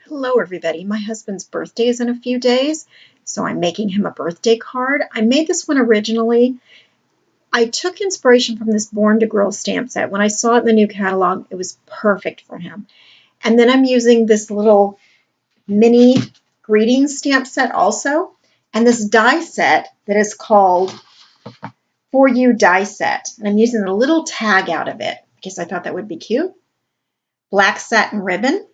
Hello everybody, my husband's birthday is in a few days, so I'm making him a birthday card. I made this one originally. I took inspiration from this Born to Grill stamp set. When I saw it in the new catalog, it was perfect for him. And then I'm using this little mini greeting stamp set also, and this die set that is called For You Die Set. And I'm using a little tag out of it because I thought that would be cute. Black satin ribbon.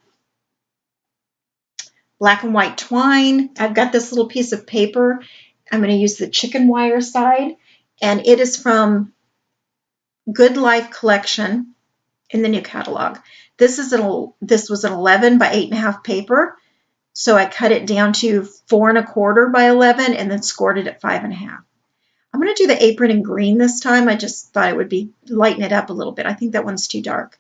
Black and white twine. I've got this little piece of paper. I'm going to use the chicken wire side, and it is from Good Life collection in the new catalog. This was an 11 by 8.5 paper, so I cut it down to 4 1/4 by 11 and then scored it at 5 1/2. I'm going to do the apron in green this time. I just thought it would be lighten it up a little bit. I think that one's too dark.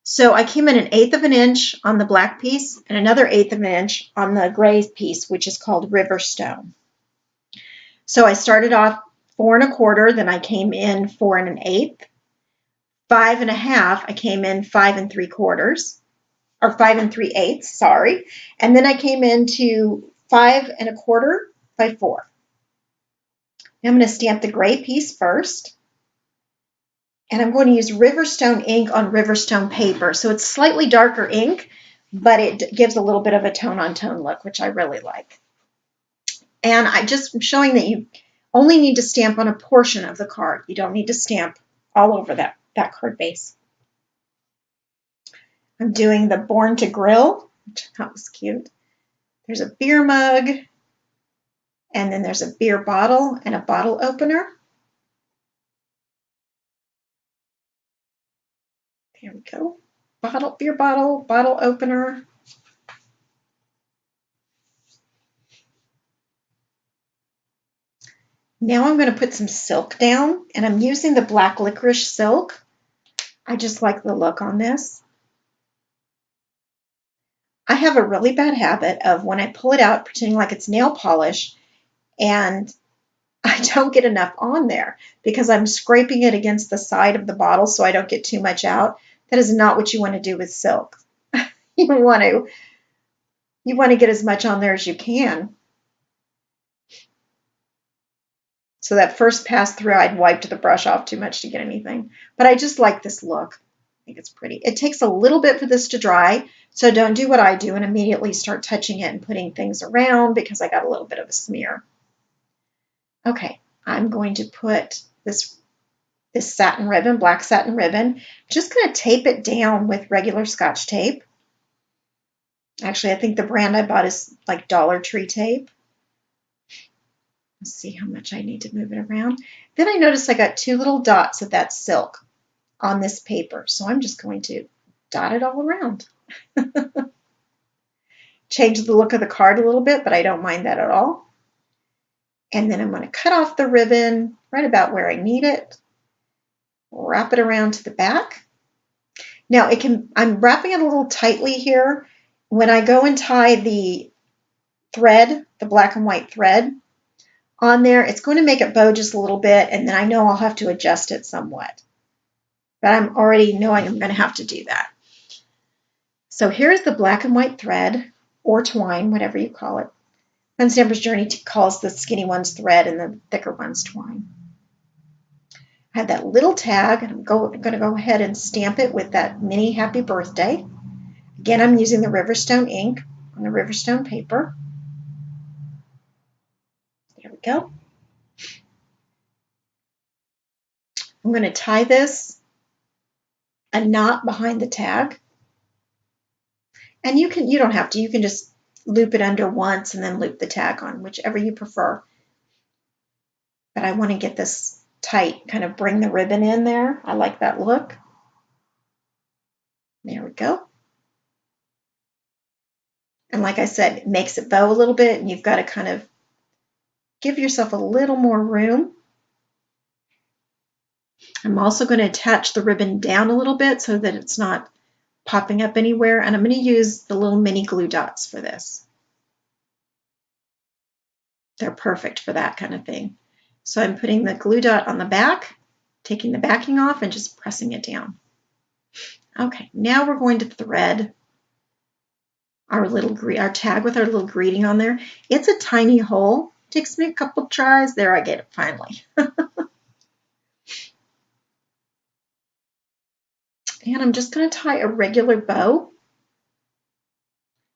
So I came in 1/8 of an inch on the black piece and another 1/8 of an inch on the gray piece, which is called River Stone. So I started off 4 1/4, then I came in 4 1/8. 5 1/2, I came in 5 3/4, or 5 3/8, sorry. And then I came into 5 1/4 by 4. Now I'm going to stamp the gray piece first. And I'm going to use Riverstone ink on Riverstone paper. So it's slightly darker ink, but it gives a little bit of a tone-on-tone look, which I really like. And I'm just showing that you only need to stamp on a portion of the card. You don't need to stamp all over that card base. I'm doing the Born to Grill, which I thought was cute. There's a beer mug, and then there's a beer bottle and a bottle opener. There we go. Beer bottle, bottle opener. Now I'm going to put some silk down, and I'm using the black licorice silk. I just like the look on this. I have a really bad habit of when I pull it out, pretending like it's nail polish, and I don't get enough on there because I'm scraping it against the side of the bottle so I don't get too much out. That is not what you want to do with silk. You want to get as much on there as you can. So that first pass through, I'd wiped the brush off too much to get anything. But I just like this look. I think it's pretty. It takes a little bit for this to dry, so don't do what I do and immediately start touching it and putting things around because I got a little bit of a smear. Okay, I'm going to put this satin ribbon, black satin ribbon. I'm just going to tape it down with regular Scotch tape. Actually, I think the brand I bought is like Dollar Tree tape. Let's see how much I need to move it around. Then I noticed I got 2 little dots of that silk on this paper. So I'm just going to dot it all around. Change the look of the card a little bit, but I don't mind that at all. And then I'm going to cut off the ribbon right about where I need it. Wrap it around to the back. Now I'm wrapping it a little tightly here. When I go and tie the thread, the black and white thread, on there, it's going to make it bow just a little bit, and then I know I'll have to adjust it somewhat. But I'm already knowing I'm going to have to do that. So here's the black and white thread, or twine, whatever you call it. Fun Stamper's Journey calls the skinny ones thread and the thicker ones twine. I have that little tag, and I'm going to go ahead and stamp it with that mini happy birthday. Again, I'm using the Riverstone ink on the Riverstone paper. There we go. I'm going to tie this a knot behind the tag. And you don't have to. You can just loop it under once and then loop the tag on, whichever you prefer. But I want to get this tight, kind of bring the ribbon in there. I like that look. There we go. And like I said, it makes it bow a little bit, and you've got to kind of give yourself a little more room. I'm also going to attach the ribbon down a little bit so that it's not popping up anywhere, and I'm going to use the little mini glue dots for this. They're perfect for that kind of thing. So I'm putting the glue dot on the back, taking the backing off, and just pressing it down. Okay, now we're going to thread our tag with our little greeting on there. It's a tiny hole. Takes me a couple tries. There, I get it finally. And I'm just going to tie a regular bow.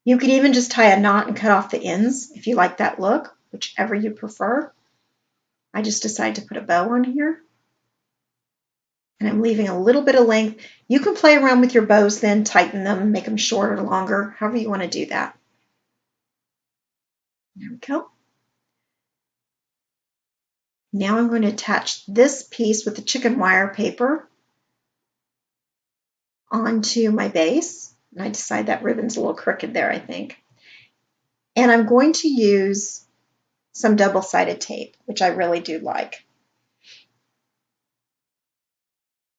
You could even just tie a knot and cut off the ends if you like that look, whichever you prefer. I just decided to put a bow on here. And I'm leaving a little bit of length. You can play around with your bows then, tighten them, make them shorter or longer, however you want to do that. There we go. Now I'm going to attach this piece with the chicken wire paper onto my base. And I decide that ribbon's a little crooked there, I think. And I'm going to use some double-sided tape, which I really do like.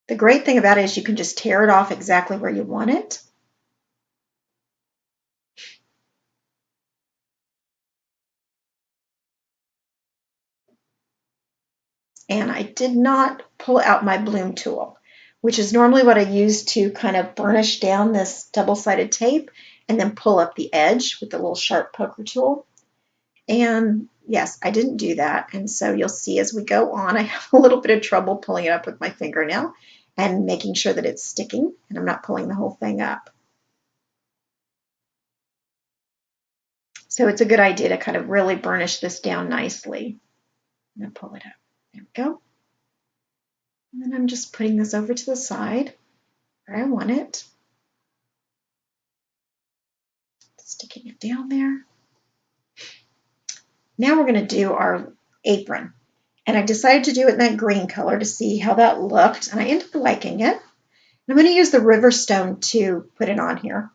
The great thing about it is you can just tear it off exactly where you want it. And I did not pull out my bloom tool, which is normally what I use to kind of burnish down this double-sided tape and then pull up the edge with the little sharp poker tool. And yes, I didn't do that. And so you'll see as we go on, I have a little bit of trouble pulling it up with my fingernail and making sure that it's sticking and I'm not pulling the whole thing up. So it's a good idea to kind of really burnish this down nicely. I'm going to pull it up. There we go. And then I'm just putting this over to the side where I want it. Sticking it down there. Now we're going to do our apron. And I decided to do it in that green color to see how that looked. And I ended up liking it. I'm going to use the river stone to put it on here.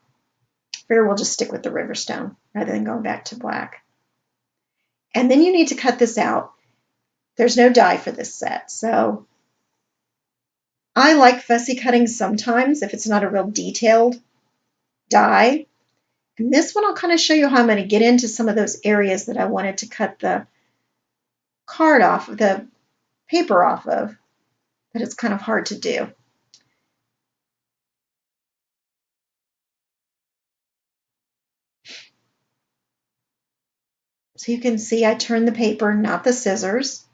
Here we'll just stick with the river stone rather than going back to black. And then you need to cut this out. There's no die for this set. So I like fussy cutting sometimes if it's not a real detailed die. And this one I'll kind of show you how I'm going to get into some of those areas that I wanted to cut the card off, the paper off of, but it's kind of hard to do. So you can see I turned the paper, not the scissors.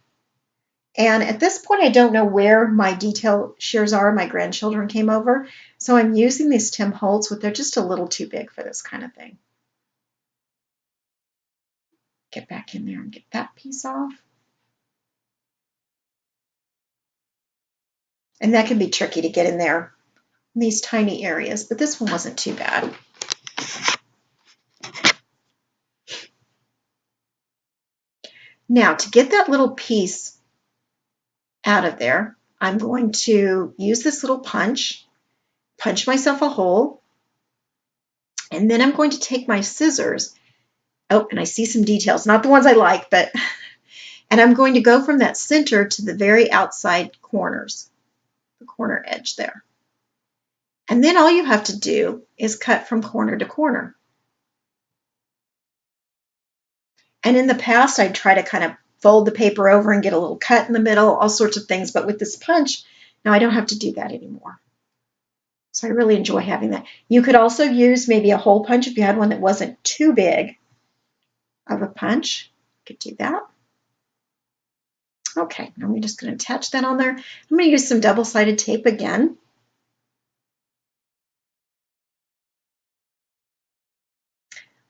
And at this point, I don't know where my detail shears are. My grandchildren came over. So I'm using these Tim Holtz, but they're just a little too big for this kind of thing. Get back in there and get that piece off. And that can be tricky to get in there in these tiny areas, but this one wasn't too bad. Now, to get that little piece out of there, I'm going to use this little punch myself a hole, and then I'm going to take my scissors. Oh, and I see some details, not the ones I like, but, and I'm going to go from that center to the very outside corners, the corner edge there. And then all you have to do is cut from corner to corner. And in the past, I'd try to kind of fold the paper over and get a little cut in the middle, all sorts of things. But with this punch, now I don't have to do that anymore. So I really enjoy having that. You could also use maybe a hole punch if you had one that wasn't too big of a punch. You could do that. Okay, now I'm just going to attach that on there. I'm going to use some double-sided tape again.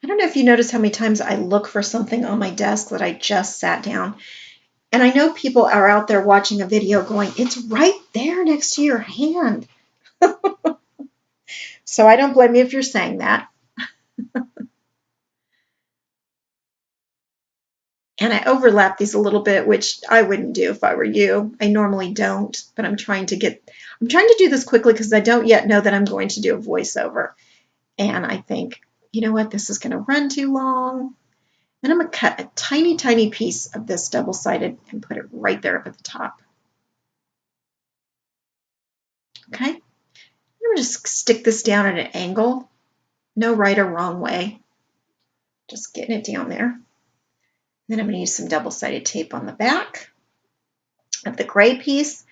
I don't know if you notice how many times I look for something on my desk that I just sat down. And I know people are out there watching a video going, it's right there next to your hand. So I don't blame you if you're saying that. And I overlap these a little bit, which I wouldn't do if I were you. I normally don't, but I'm trying to do this quickly because I don't yet know that I'm going to do a voiceover. And I think, you know what, this is going to run too long. And I'm going to cut a tiny, tiny piece of this double-sided and put it right there up at the top. Okay? I'm going to just stick this down at an angle. No right or wrong way. Just getting it down there. Then I'm going to use some double-sided tape on the back of the gray piece,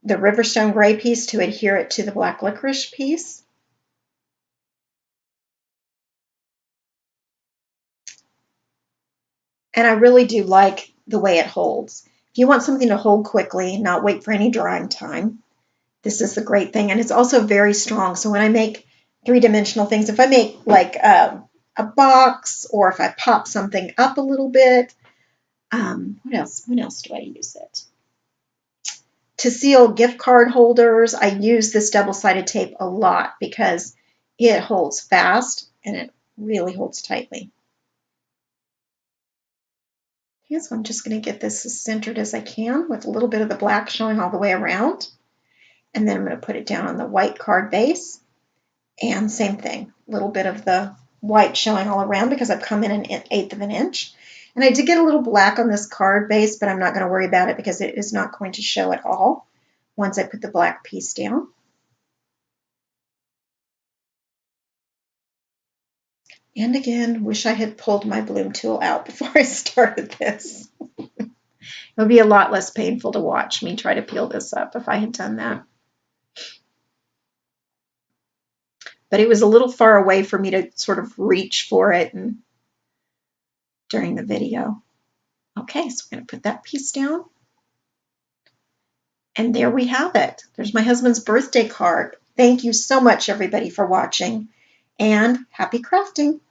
the Riverstone gray piece, to adhere it to the black licorice piece. And I really do like the way it holds. If you want something to hold quickly, not wait for any drying time, this is the great thing. And it's also very strong. So when I make three-dimensional things, if I make like a box, or if I pop something up a little bit, what else? When else do I use it? To seal gift card holders, I use this double-sided tape a lot because it holds fast and it really holds tightly. Okay, so I'm just going to get this as centered as I can with a little bit of the black showing all the way around. And then I'm going to put it down on the white card base. And same thing, a little bit of the white showing all around because I've come in an 1/8 of an inch. And I did get a little black on this card base, but I'm not going to worry about it because it is not going to show at all once I put the black piece down. And again, wish I had pulled my bloom tool out before I started this. It would be a lot less painful to watch me try to peel this up if I had done that. But it was a little far away for me to sort of reach for it during the video. Okay, so we're going to put that piece down. And there we have it. There's my husband's birthday card. Thank you so much, everybody, for watching, and happy crafting.